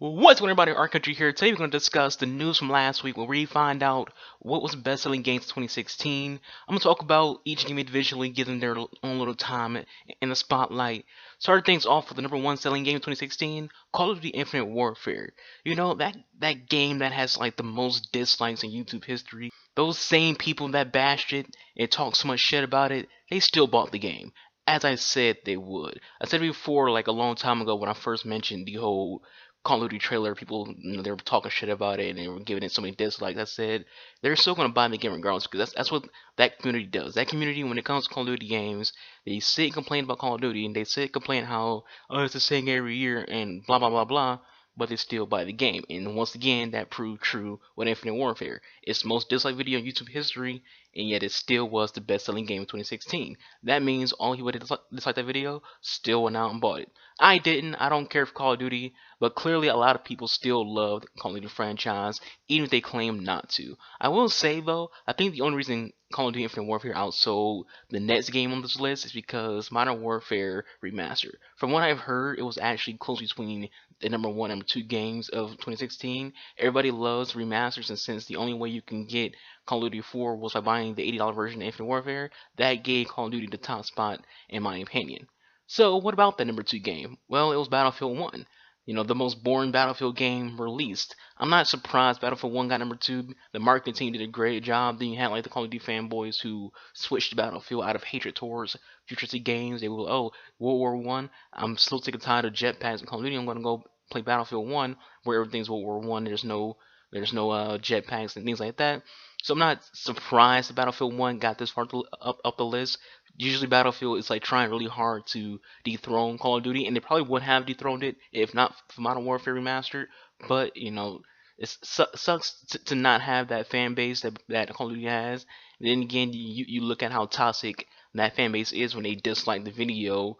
What's going on, everybody? Our country here. Today we're going to discuss the news from last week where we find out what was best-selling games 2016. I'm going to talk about each game individually, give them their own little time in the spotlight. Started things off with the number one selling game of 2016, Call of Duty Infinite Warfare. You know, that game that has like the most dislikes in YouTube history. Those same people that bashed it and talked so much shit about it, they still bought the game. As I said they would. I said before, like a long time ago when I first mentioned the whole Call of Duty trailer, people, they were talking shit about it and they were giving it so many dislikes. I said they're still going to buy the game regardless because that's what that community does. That community, when it comes to Call of Duty games, they sit and complain about Call of Duty and they sit and complain how it's the same every year and blah blah blah blah, but they still buy the game. And once again, that proved true with Infinite Warfare. It's the most disliked video in YouTube history, and yet it still was the best-selling game in 2016. That means all he would have disliked that video still went out and bought it. I didn't. I don't care for Call of Duty, but clearly a lot of people still love the Call of Duty franchise, even if they claim not to. I will say though, I think the only reason Call of Duty Infinite Warfare outsold the next game on this list is because Modern Warfare Remastered. From what I've heard, it was actually close between the number one and number two games of 2016. Everybody loves remasters, and since the only way you can get Call of Duty 4 was by buying the $80 version of Infinite Warfare, that gave Call of Duty the top spot in my opinion. So what about the number two game? Well, it was Battlefield 1. You know, the most boring Battlefield game released. I'm not surprised Battlefield 1 got number 2. The marketing team did a great job. Then you had like the Call of Duty fanboys who switched Battlefield out of hatred towards futuristic games. They were, oh, World War 1. I'm so sick and tired of jetpacks and Call of Duty. I'm going to go play Battlefield 1 where everything's World War 1. There's no jetpacks and things like that. So I'm not surprised that Battlefield 1 got this far up the list. Usually Battlefield is like trying really hard to dethrone Call of Duty, and they probably would have dethroned it if not for Modern Warfare Remastered. But you know, it sucks to not have that fan base that Call of Duty has. And then again, you look at how toxic that fan base is when they dislike the video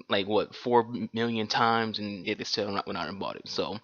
like what 4 million times, and yet they still went out and bought it. So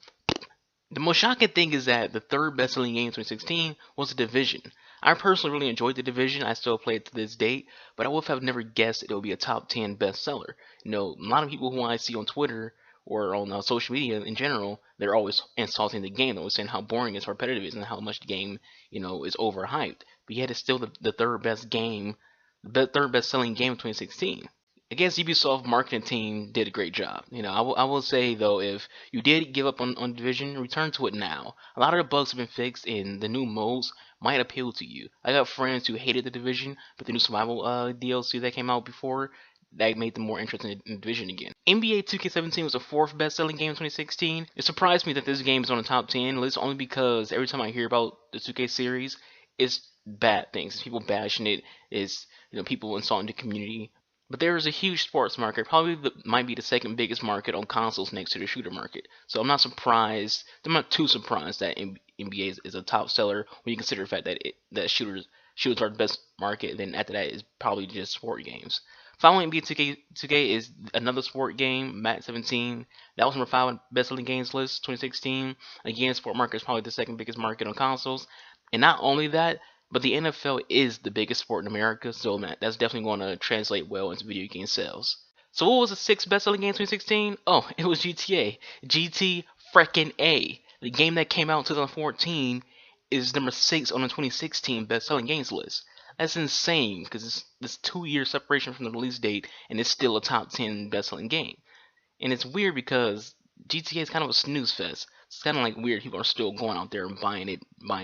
the most shocking thing is that the third best-selling game in 2016 was The Division. I personally really enjoyed The Division. I still play it to this date, but I would have never guessed it would be a top 10 bestseller. You know, a lot of people who I see on Twitter or on social media in general, they're always insulting the game. They're always saying how boring it's repetitive is and how much the game, is overhyped. But yet it's still the third best game, the third best-selling game of 2016. I guess Ubisoft marketing team did a great job. You know, I will say though, if you did give up on Division, return to it now. A lot of the bugs have been fixed, and the new modes might appeal to you. I got friends who hated the Division, but the new survival DLC that came out before that made them more interested in Division again. NBA 2K17 was the fourth best-selling game in 2016. It surprised me that this game is on the top 10 list only because every time I hear about the 2K series, it's bad things. It's people bashing it. It's people insulting the community. But there is a huge sports market, probably might be the second biggest market on consoles next to the shooter market. So I'm not surprised. I'm not too surprised that NBA is a top seller when you consider the fact that shooters are the best market. Then after that is probably just sport games. Finally, NBA 2K is another sport game, Madden 17. That was number 5 on best-selling games list 2016. Again, sport market is probably the second biggest market on consoles. And not only that, but the NFL is the biggest sport in America, so that's definitely going to translate well into video game sales. So what was the sixth best-selling game in 2016? Oh, it was GTA. GT freaking A. The game that came out in 2014 is number 6 on the 2016 best-selling games list. That's insane because it's this 2-year separation from the release date, and it's still a top 10 best-selling game. And it's weird because GTA is kind of a snooze fest. It's kind of like weird people are still going out there and buying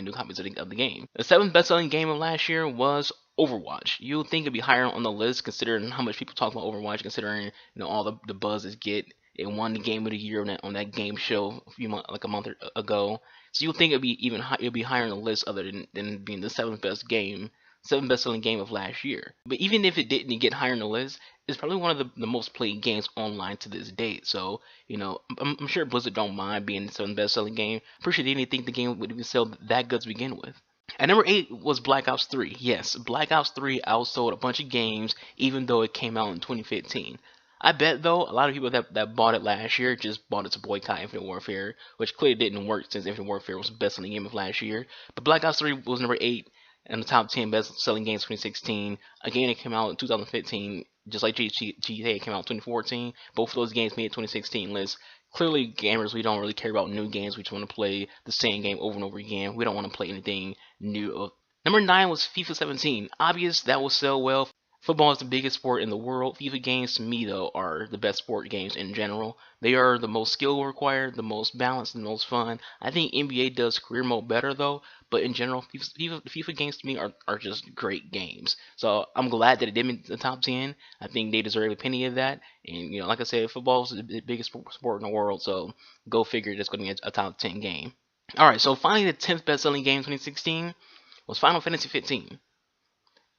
new copies of the game. The seventh best-selling game of last year was Overwatch. You would think it'd be higher on the list considering how much people talk about Overwatch, considering all the buzz it get. It won the game of the year on that game show a month ago. So you would think it'd be higher on the list other than being the seventh best-selling game of last year. But even if it didn't get higher on the list, it's probably one of the most played games online to this date. So, I'm sure Blizzard don't mind being the seventh best-selling game. Pretty sure they didn't think the game would even sell that good to begin with. At number 8 was Black Ops 3. Yes, Black Ops 3 outsold a bunch of games even though it came out in 2015. I bet though a lot of people that bought it last year just bought it to boycott Infinite Warfare, which clearly didn't work since Infinite Warfare was the best-selling game of last year. But Black Ops 3 was number 8 in the top 10 best-selling games 2016. Again, it came out in 2015, just like GTA came out in 2014. Both of those games made a 2016 list. Clearly, gamers, we don't really care about new games. We just want to play the same game over and over again. We don't want to play anything new. Number 9 was FIFA 17. Obvious, that will sell well. Football is the biggest sport in the world. FIFA games, to me, though, are the best sport games in general. They are the most skill required, the most balanced, the most fun. I think NBA does career mode better, though. But in general, FIFA games to me are just great games. So I'm glad that it did make the top 10. I think they deserve a penny of that. And like I said, football is the biggest sport in the world. So go figure, that's going to be a top 10 game. All right, so finally, the 10th best-selling game 2016 was Final Fantasy 15.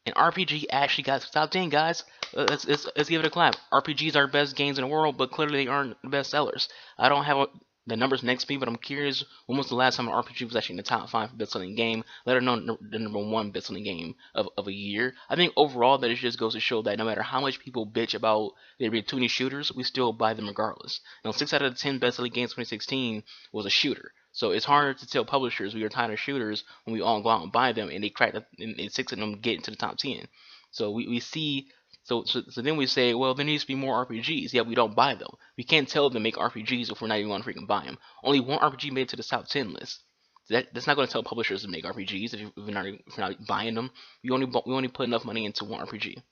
And RPG actually got to the top 10, guys. Let's give it a clap. RPGs are best games in the world, but clearly they aren't the best sellers. I don't have the numbers next to me, but I'm curious when was the last time an RPG was actually in the top 5 best selling game, let alone the number 1 best selling game of a year. I think overall that it just goes to show that no matter how much people bitch about there being too many shooters, we still buy them regardless. 6 out of the 10 best selling games 2016 was a shooter. So it's hard to tell publishers we are tired of shooters when we all go out and buy them, and they crack and 6 of them get into the top 10. So we see. So then we say, well, there needs to be more RPGs. Yeah, we don't buy them. We can't tell them to make RPGs if we're not even going to freaking buy them. Only one RPG made it to the top 10 list. That's not going to tell publishers to make RPGs if you're not buying them. We only put enough money into one RPG.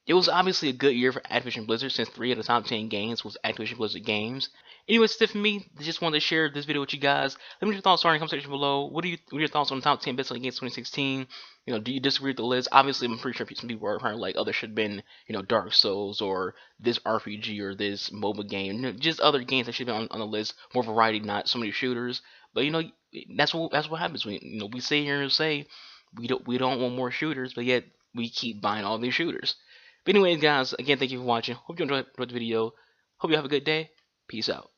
It was obviously a good year for Activision Blizzard since 3 of the top 10 games was Activision Blizzard games. Anyways, that's it for me. Just wanted to share this video with you guys. Let me know your thoughts in the comment section below. What are your thoughts on the top 10 best-selling games 2016? Do you disagree with the list? Obviously, I'm pretty sure some people are probably like others should have been, Dark Souls or this RPG or this MOBA game. Just other games that should be on the list. More variety, not so many shooters. But that's what happens. We sit here and say we don't want more shooters, but yet we keep buying all these shooters. But anyways, guys, again, thank you for watching. Hope you enjoyed the video. Hope you have a good day. Peace out.